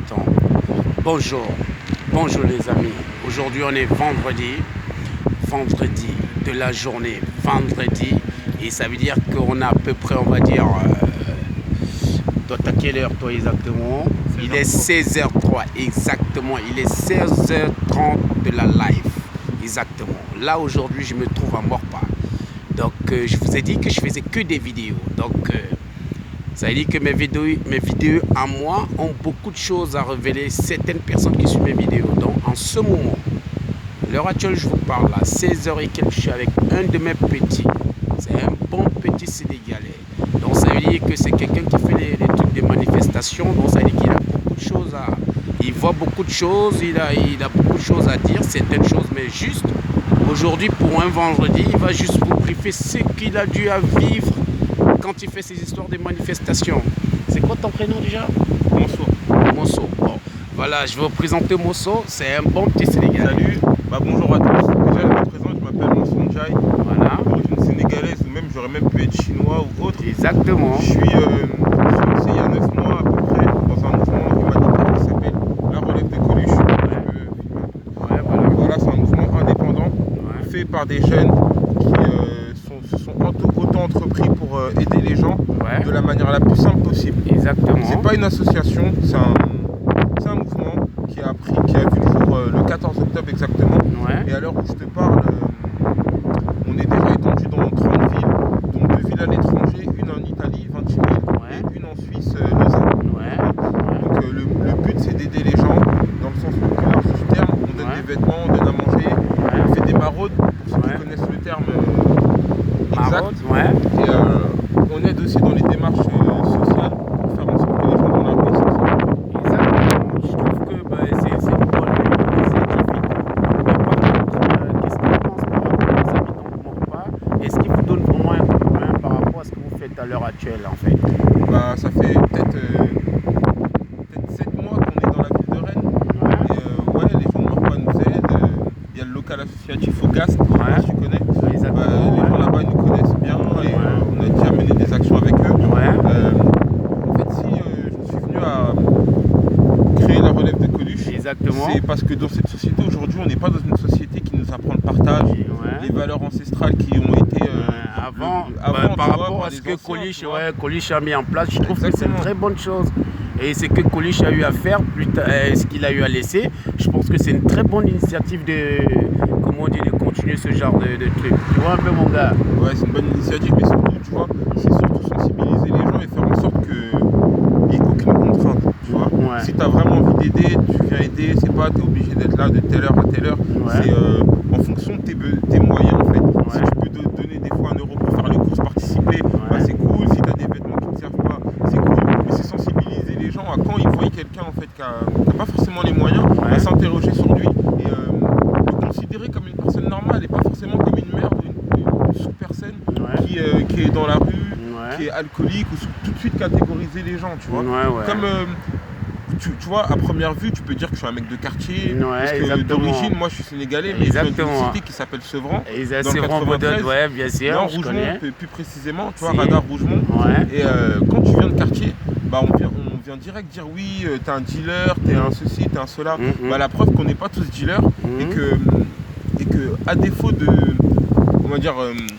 attends. Bonjour les amis. Aujourd'hui on est vendredi de la journée, vendredi. Et ça veut dire qu'on a à peu près, on va dire, toi t'as quelle heure toi exactement? Il est 16h03, exactement. Il est 16h30 de la live, exactement. Là aujourd'hui je me trouve à Morpa. Donc je vous ai dit que je faisais que des vidéos. Donc ça veut dire que mes vidéos à moi ont beaucoup de choses à révéler. Certaines personnes qui suivent mes vidéos. Donc en ce moment, l'heure actuelle je vous parle là, 16h et quelques, je suis avec un de mes petits. C'est un bon petit Sénégalais. Donc ça veut dire que c'est quelqu'un qui fait les trucs de manifestation. Donc ça veut dire qu'il a beaucoup de choses à... Il voit beaucoup de choses, il a beaucoup de choses à dire, certaines choses, mais juste aujourd'hui pour un vendredi, il va juste vous briefer ce qu'il a dû à vivre quand il fait ses histoires de manifestations. C'est quoi ton prénom déjà? Mosso. Bon, voilà, je vais vous présenter Mosso, c'est un bon petit Sénégalais. Salut, bonjour à tous. Déjà, je me présente, je m'appelle Mosso Ndiaye. Voilà. D'origine sénégalaise, ou même j'aurais même pu être chinois ou autre. Exactement. Je suis lancé il y a 9 mois à peu près dans un mouvement humanitaire qui s'appelle La Relève de Coluche. Voilà, c'est un mouvement indépendant fait par des jeunes qui se sont auto-entrepris pour aider les gens de la manière la plus simple possible. Exactement. C'est pas une association, c'est un mouvement qui a vu le jour le 14 octobre exactement. Et à l'heure où je te parle, on est déjà étendu dans 30 villes, dont 2 villes à l'étranger, une en Italie, 28 000, et une en Suisse, Lausanne. Donc le but c'est d'aider les gens, dans le sens le plus large du terme. On donne des vêtements, on donne à manger, on fait des maraudes, pour ceux qui connaissent le terme exact. Et on aide aussi dans les démarches sociales pour faire en sorte que les gens dans la rue s'en sortent. Exactement. Je trouve que c'est une bonne initiative. Mais par contre, qu'est-ce que vous pensez par rapport aux habitants de Morpa? Est-ce qu'ils vous donnent vraiment un coup de main par rapport à ce que vous faites à l'heure actuelle en fait? Ça fait peut-être 7 mois qu'on est dans la ville de Rennes. Et les gens de Morpa nous aident. Il y a le local associatif au Gast, si tu connais. Les gens là-bas ils nous connaissent bien et on a déjà mené des actions avec eux. En fait, si je suis venu à créer la relève de Coluche, c'est parce que dans cette société aujourd'hui, on n'est pas dans une société qui nous apprend le partage, les valeurs ancestrales qui ont été avant par rapport à ce que Coluche a mis en place. Je trouve que c'est une très bonne chose. Et ce que Coluche a eu à faire, ce qu'il a eu à laisser, je pense que c'est une très bonne initiative de continuer ce genre de truc. Tu vois un peu mon gars? Ouais, c'est une bonne initiative, mais surtout, tu vois, c'est surtout sensibiliser les gens et faire en sorte qu'il n'y ait aucune contrainte, tu vois. Si tu as vraiment envie d'aider, tu viens aider, c'est pas, tu es obligé d'être là de telle heure à telle heure, c'est en fonction de tes moyens en fait. Si tu peux donner des fois 1 euro pour faire les courses, participer, c'est cool. Si tu as des vêtements qui ne te servent pas, c'est cool. Mais c'est sensibiliser les gens à quand ils voient quelqu'un en fait qui n'a pas forcément les moyens, à s'interroger sur lui et le considérer comme une personne normale et pas forcément comme une merde, une sous-personne qui est dans la rue, qui est alcoolique, ou tout de suite catégoriser les gens, tu vois. Comme tu vois, à première vue, tu peux dire que je suis un mec de quartier, parce que d'origine, moi je suis sénégalais, mais je viens d'une cité qui s'appelle Sevran, dans le 93, bien sûr, non, Rougemont, plus précisément, tu vois, Radar Rougemont. Et quand tu viens de quartier, on vient direct dire oui, t'es un dealer, t'es un ceci, t'es un cela. La preuve qu'on n'est pas tous dealers, et que à défaut de, on va dire,